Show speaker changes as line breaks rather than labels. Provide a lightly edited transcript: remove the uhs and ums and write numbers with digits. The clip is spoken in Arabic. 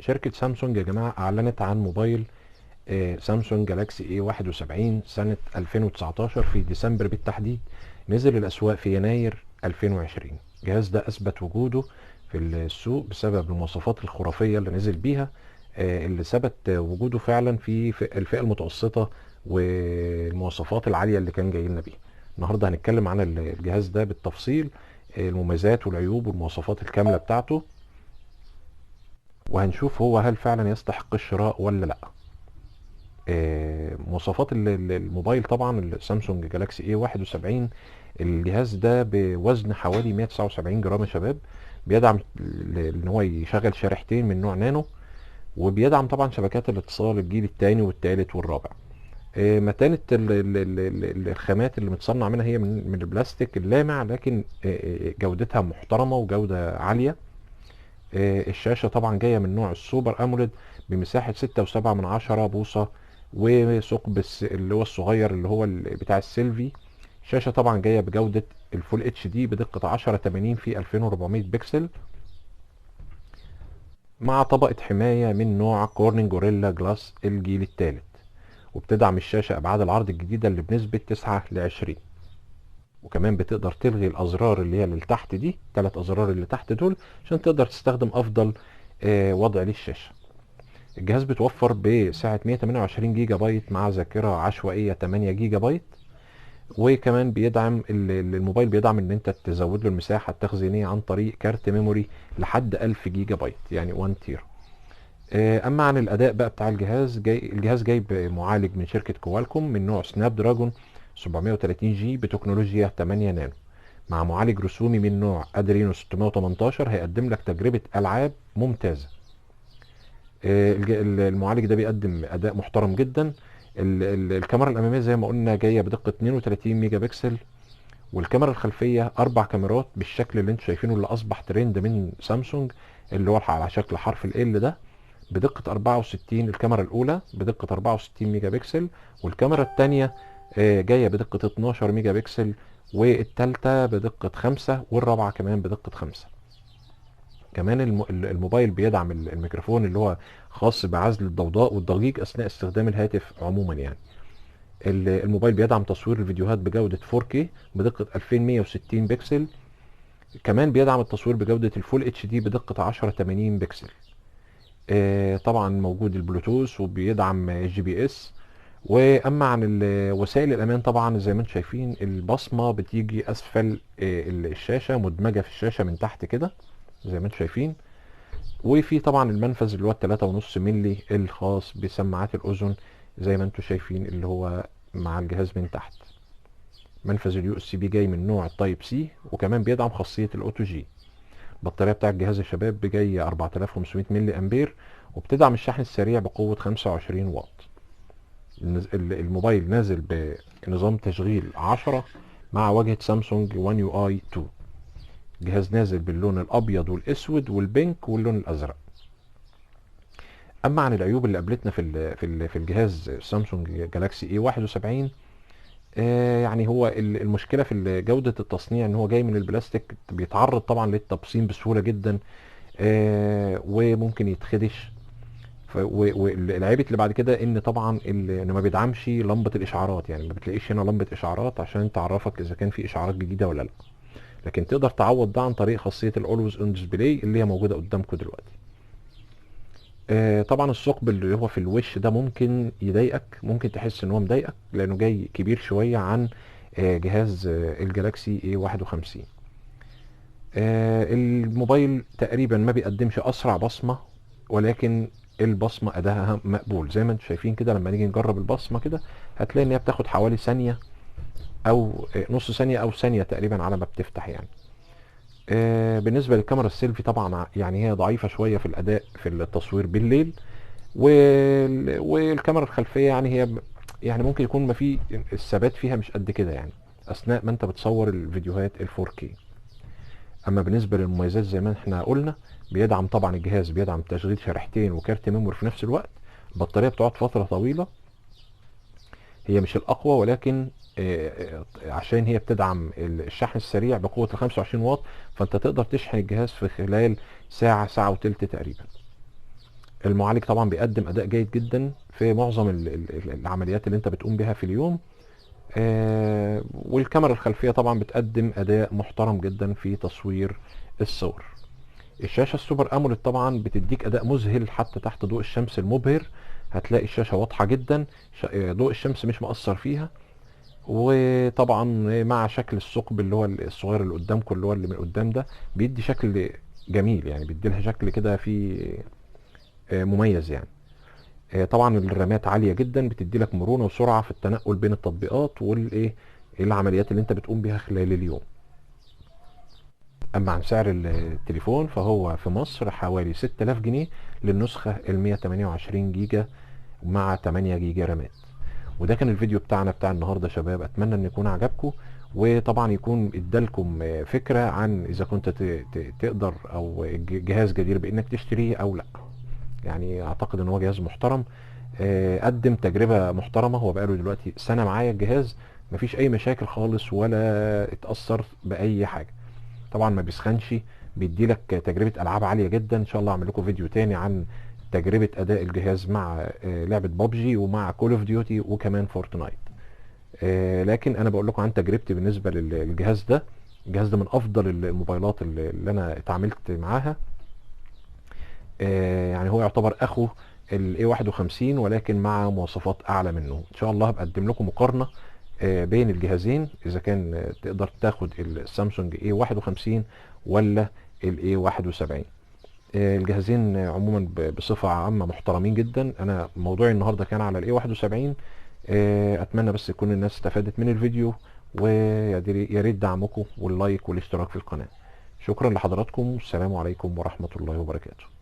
شركة سامسونج يا جماعة أعلنت عن موبايل سامسونج جالاكسي اي 71 سنة 2019 في ديسمبر بالتحديد. نزل الأسواق في يناير 2020. الجهاز ده أثبت وجوده في السوق بسبب المواصفات الخرافية اللي نزل بيها، اللي ثبت وجوده فعلا في الفئة المتوسطة والمواصفات العالية اللي كان جاي لنا بيها. النهاردة هنتكلم عن الجهاز ده بالتفصيل، المميزات والعيوب والمواصفات الكاملة بتاعته، وهنشوف هو هل فعلا يستحق الشراء ولا لا. مواصفات الموبايل طبعا السامسونج جالاكسي اي 71. الجهاز ده بوزن حوالي 179 جرام يا شباب. بيدعم ان هو يشغل شريحتين من نوع نانو، وبيدعم طبعا شبكات الاتصال الجيل الثاني والثالث والرابع. متانة الخامات اللي متصنع منها هي من البلاستيك اللامع، لكن جودتها محترمة وجودة عالية. الشاشة طبعا جاية من نوع السوبر اموليد بمساحة 6.7 بوصة، وثقب اللي هو الصغير اللي هو بتاع السيلفي. الشاشة طبعا جاية بجودة الفول اتش دي بدقة 1080 في 2400 بكسل، مع طبقة حماية من نوع كورنينج جوريلا جلاس الجيل الثالث. وبتدعم الشاشة أبعاد العرض الجديدة اللي بنسبة 9 ل 20. وكمان بتقدر تلغي الأزرار اللي هي اللي تحت دي، 3 أزرار اللي تحت دول، عشان تقدر تستخدم أفضل وضع للشاشة. الجهاز بيتوفر بسعة 128 جيجا بايت مع ذاكرة عشوائية 8 جيجا بايت. وكمان بيدعم الموبايل بيدعم ان انت تزود له المساحة التخزينية عن طريق كارت ميموري لحد 1000 جيجا بايت، يعني 1 تير. اما عن الاداء بقى بتاع الجهاز جاي بمعالج من شركة كوالكوم من نوع سناب دراجون 730 جي بتكنولوجيا 8 نانو، مع معالج رسومي من نوع ادرينو 618. هيقدم لك تجربة العاب ممتازة. المعالج ده بيقدم اداء محترم جدا. الكاميرا الاماميه زي ما قلنا جايه بدقه 32 ميجا بكسل، والكاميرا الخلفيه 4 كاميرات بالشكل اللي انتم شايفينه اللي اصبح ترند من سامسونج، اللي هو على شكل حرف ال ده، بدقه 64. الكاميرا الاولى بدقه 64 ميجا بكسل، والكاميرا الثانيه جايه بدقه 12 ميجا بكسل، والثالثه بدقه 5، والرابعه كمان بدقه 5. كمان الموبايل بيدعم الميكروفون اللي هو خاص بعزل الضوضاء والضجيج اثناء استخدام الهاتف عموما يعني. الموبايل بيدعم تصوير الفيديوهات بجودة 4K بدقة 2160 بكسل. كمان بيدعم التصوير بجودة الفول اتش دي بدقة 1080 بكسل. طبعا موجود البلوتوث، وبيدعم جي بي اس. واما عن وسائل الامان، طبعا زي ما انتم شايفين البصمة بتيجي اسفل الشاشة، مدمجة في الشاشة من تحت كده زي ما انتم شايفين. وفي طبعا المنفذ اللي هو 3.5 مللي الخاص بسماعات الاذن زي ما انتم شايفين اللي هو مع الجهاز من تحت. منفذ اليو اس بي جاي من نوع التايب سي، وكمان بيدعم خاصيه الاوتو جي. البطاريه بتاع الجهاز يا شباب جاي 4500 ملي امبير، وبتدعم الشحن السريع بقوه 25 واط. الموبايل نازل بنظام تشغيل 10 مع واجهه سامسونج وان يو اي 2. الجهاز نازل باللون الابيض والاسود والبينك واللون الازرق. اما عن العيوب اللي قابلتنا في الجهاز سامسونج جالاكسي اي 71، يعني هو المشكله في جوده التصنيع ان هو جاي من البلاستيك، بيتعرض طبعا للتبصيم بسهوله جدا، وممكن يتخدش. والعيب اللي بعد كده ان طبعا انه ما بيدعمش لمبه الاشعارات، يعني ما بتلاقيش هنا لمبه اشعارات عشان تعرفك اذا كان في اشعارات جديده ولا لا. لكن تقدر تعوض ده عن طريق خاصيه الاولويز اون ديسبلاي اللي هي موجوده قدامكم دلوقتي. طبعا الثقب اللي هو في الوش ده ممكن يضايقك، ممكن تحس ان هو مضايقك لانه جاي كبير شويه عن جهاز الجلاكسي اي 51. الموبايل تقريبا ما بيقدمش اسرع بصمه، ولكن البصمه ادائها مقبول زي ما انتم شايفين كده. لما نيجي نجرب البصمه كده هتلاقي ان هي بتاخد حوالي ثانيه او نص ثانيه او ثانيه تقريبا على ما بتفتح يعني. بالنسبه للكاميرا السيلفي طبعا يعني هي ضعيفه شويه في الاداء في التصوير بالليل. والكاميرا الخلفيه يعني هي يعني ممكن يكون ما في الثبات فيها مش قد كده يعني اثناء ما انت بتصور الفيديوهات ال 4K. اما بالنسبه للمميزات زي ما احنا قلنا، بيدعم طبعا الجهاز بيدعم تشغيل شريحتين وكارت ميموري في نفس الوقت. البطاريه بتقعد فتره طويله، هي مش الاقوى ولكن عشان هي بتدعم الشحن السريع بقوه ال 25 واط، فانت تقدر تشحن الجهاز في خلال ساعه، ساعه وتلت تقريبا. المعالج طبعا بيقدم اداء جيد جدا في معظم العمليات اللي انت بتقوم بها في اليوم. والكاميرا الخلفية طبعا بتقدم اداء محترم جدا في تصوير الصور. الشاشة السوبر اموليد طبعا بتديك اداء مذهل حتى تحت ضوء الشمس المبهر. هتلاقي الشاشة واضحة جدا، ضوء الشمس مش مؤثر فيها. وطبعا مع شكل الثقب اللي هو الصغير اللي قدامكم، اللي هو اللي من قدام ده، بيدي شكل جميل، يعني بيدي لها شكل كده في مميز يعني. طبعا الرامات عالية جدا، بتدي لك مرونة وسرعة في التنقل بين التطبيقات والايه العمليات اللي انت بتقوم بيها خلال اليوم. اما عن سعر التليفون فهو في مصر حوالي 6000 جنيه للنسخة ال 128 جيجا مع 8 جيجا رامات. وده كان الفيديو بتاعنا بتاع النهارده يا شباب، اتمنى ان يكون عجبكم، وطبعا يكون ادالكم فكرة عن اذا كنت تقدر او جهاز جدير بانك تشتريه او لا. يعني اعتقد ان هو جهاز محترم، قدم تجربة محترمة. هو بقاله دلوقتي سنة معايا الجهاز، مفيش اي مشاكل خالص ولا اتأثر باي حاجة. طبعا ما بيسخنش، بيديلك تجربة العاب عالية جدا. ان شاء الله اعمل لكم فيديو تاني عن تجربة اداء الجهاز مع لعبة بابجي ومع كول اوف ديوتي وكمان فورتنايت. لكن انا بقول لكم عن تجربتي بالنسبة للجهاز ده. الجهاز ده من افضل الموبايلات اللي انا اتعاملت معاها. يعني هو يعتبر اخو الاي 51 ولكن مع مواصفات اعلى منه. ان شاء الله هبقدم لكم مقارنة بين الجهازين، اذا كان تقدر تاخد السامسونج اي 51 ولا الاي 71. الجهازين عموما بصفة عامة محترمين جدا. انا موضوعي النهاردة كان على الاي 71. اتمنى بس تكون الناس استفادت من الفيديو، ويا ريت دعمكم واللايك والاشتراك في القناة. شكرا لحضراتكم، والسلام عليكم ورحمة الله وبركاته.